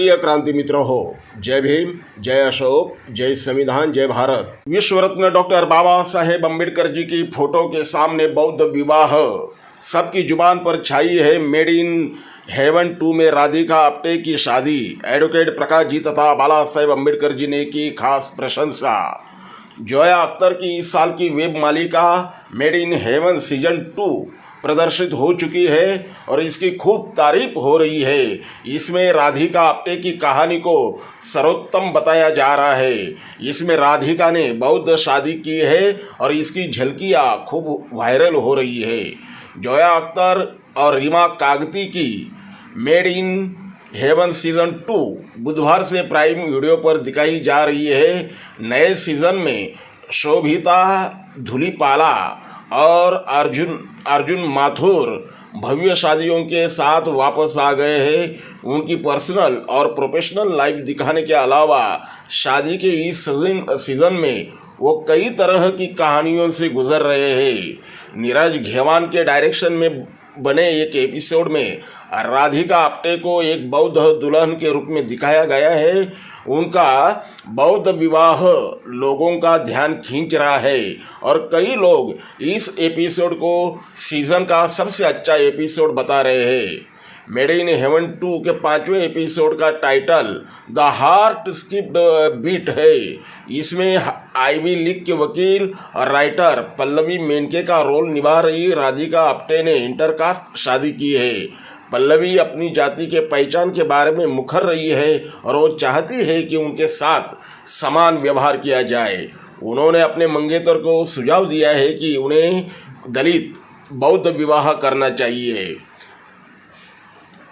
प्रिय क्रांति मित्र हो, जय भीम, जय अशोक, जय संविधान, जय भारत। विश्व रत्न डॉक्टर बाबा साहेब अम्बेडकर जी की फोटो के सामने बौद्ध विवाह सबकी जुबान पर छाई है। मेड इन हेवन 2 में राधिका आप्टे की शादी। एडवोकेट प्रकाश जी तथा बाला साहेब अम्बेडकर जी ने की खास प्रशंसा। जोया अख्तर की इस साल की वेब मालिका मेड इन हेवन सीजन 2 प्रदर्शित हो चुकी है और इसकी खूब तारीफ हो रही है। इसमें राधिका आप्टे की कहानी को सर्वोत्तम बताया जा रहा है। इसमें राधिका ने बौद्ध शादी की है और इसकी झलकियाँ खूब वायरल हो रही है। जोया अख्तर और रीमा कागती की मेड इन हेवन सीजन 2 बुधवार से प्राइम वीडियो पर दिखाई जा रही है। नए सीजन में शोभिता धुलीपाला और अर्जुन माथुर भव्य शादियों के साथ वापस आ गए हैं। उनकी पर्सनल और प्रोफेशनल लाइफ दिखाने के अलावा शादी के इस सीजन में वो कई तरह की कहानियों से गुजर रहे हैं। नीरज घेवान के डायरेक्शन में बने एक एपिसोड में राधिका आप्टे को एक बौद्ध दुल्हन के रूप में दिखाया गया है। उनका बौद्ध विवाह लोगों का ध्यान खींच रहा है और कई लोग इस एपिसोड को सीजन का सबसे अच्छा एपिसोड बता रहे हैं। मेड इन हेवन 2 के 5वें एपिसोड का title the heart skipped beat है। इसमें आईवी लीग के वकील और राइटर पल्लवी मेनके का रोल निभा रही राधिका आप्टे ने इंटरकास्ट शादी की है। पल्लवी अपनी जाति के पहचान के बारे में मुखर रही है और वो चाहती है कि उनके साथ समान व्यवहार किया जाए। उन्होंने अपने मंगेतर को सुझाव दिया है कि उन्हें दलित बौद्ध विवाह करना चाहिए।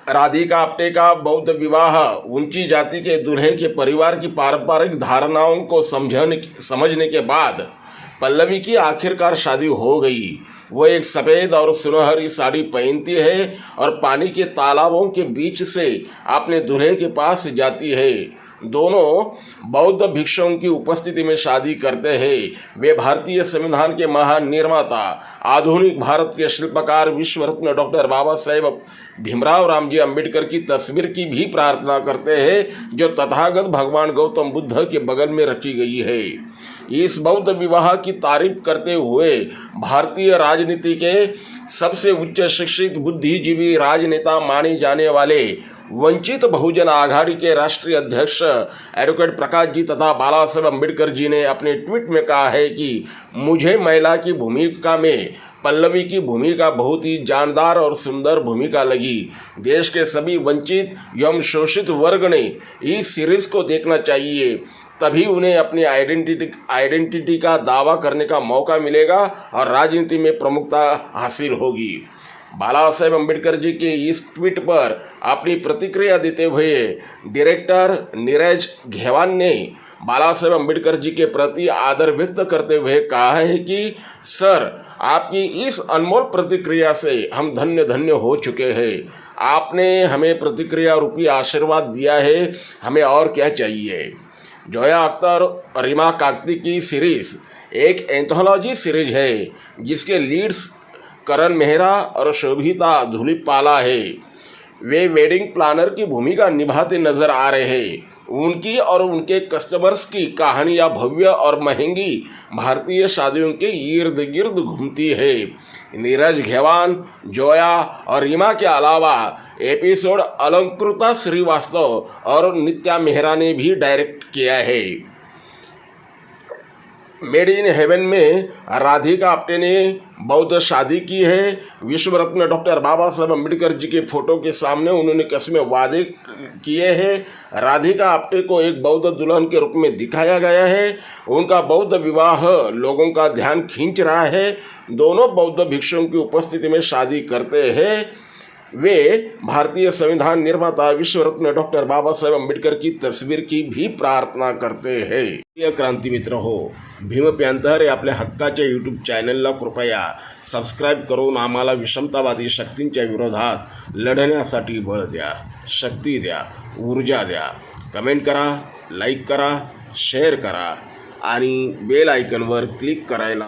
राधिका आप्टे का बौद्ध विवाह ऊंची जाति के दूल्हे के परिवार की पारंपरिक धारणाओं को समझने के बाद पल्लवी की आखिरकार शादी हो गई। वो एक सफ़ेद और सुनहरी साड़ी पहनती है और पानी के तालाबों के बीच से अपने दूल्हे के पास जाती है। दोनों बौद्ध भिक्षुओं की उपस्थिति में शादी करते हैं। वे भारतीय संविधान के महान निर्माता, आधुनिक भारत के शिल्पकार, विश्व रत्न डॉक्टर बाबा साहेब भीमराव रामजी अम्बेडकर की तस्वीर की भी प्रार्थना करते हैं, जो तथागत भगवान गौतम बुद्ध के बगल में रखी गई है। इस बौद्ध विवाह की तारीफ करते हुए भारतीय राजनीति के सबसे उच्च शिक्षित बुद्धिजीवी राजनेता माने जाने वाले वंचित बहुजन आघाड़ी के राष्ट्रीय अध्यक्ष एडवोकेट प्रकाश जी तथा बाला साहेब अम्बेडकर जी ने अपने ट्वीट में कहा है कि मुझे महिला की भूमिका में पल्लवी की भूमिका बहुत ही जानदार और सुंदर भूमिका लगी। देश के सभी वंचित एवं शोषित वर्ग ने इस सीरीज को देखना चाहिए, तभी उन्हें अपनी आइडेंटिटी का दावा करने का मौका मिलेगा और राजनीति में प्रमुखता हासिल होगी। बाला साहेब अम्बेडकर जी के इस ट्वीट पर अपनी प्रतिक्रिया देते हुए डायरेक्टर नीरज घेवान ने बाला साहेब अम्बेडकर जी के प्रति आदर व्यक्त करते हुए कहा है कि सर, आपकी इस अनमोल प्रतिक्रिया से हम धन्य धन्य हो चुके हैं। आपने हमें प्रतिक्रिया रूपी आशीर्वाद दिया है, हमें और क्या चाहिए। जोया अख्तर और रीमा कागती की सीरीज एक एंथोलॉजी सीरीज है जिसके लीड्स करण मेहरा और शोभिता धुलीपाला है। वे वेडिंग प्लानर की भूमिका निभाते नजर आ रहे हैं। उनकी और उनके कस्टमर्स की कहानियाँ भव्य और महंगी भारतीय शादियों के इर्द गिर्द घूमती है। नीरज घेवान, जोया और रीमा के अलावा एपिसोड अलंकृता श्रीवास्तव और नित्या मेहरा ने भी डायरेक्ट किया है। मेड इन हेवन में राधिका आप्टे ने बौद्ध शादी की है। विश्व रत्न डॉक्टर बाबा साहेब अम्बेडकर जी के फोटो के सामने उन्होंने कसमें वादे किए हैं। राधिका आप्टे को एक बौद्ध दुल्हन के रूप में दिखाया गया है। उनका बौद्ध विवाह लोगों का ध्यान खींच रहा है। दोनों बौद्ध भिक्षुओं की उपस्थिति में शादी करते हैं। वे भारतीय संविधान निर्माता विश्व रत्न डॉक्टर बाबा साहेब अम्बेडकर की तस्वीर की भी प्रार्थना करते हैं। प्रिय क्रांती मित्र हो, भीम पॅन्थर या आपल्या हक्काच्या यूट्यूब चॅनलला कृपया सबस्क्राईब करून आम्हाला विषमतावादी शक्तींच्या विरोधात लढण्यासाठी बळ द्या, शक्ती द्या, ऊर्जा द्या। कमेंट करा, लाईक करा, शेअर करा आणि बेल आयकॉनवर क्लिक करायला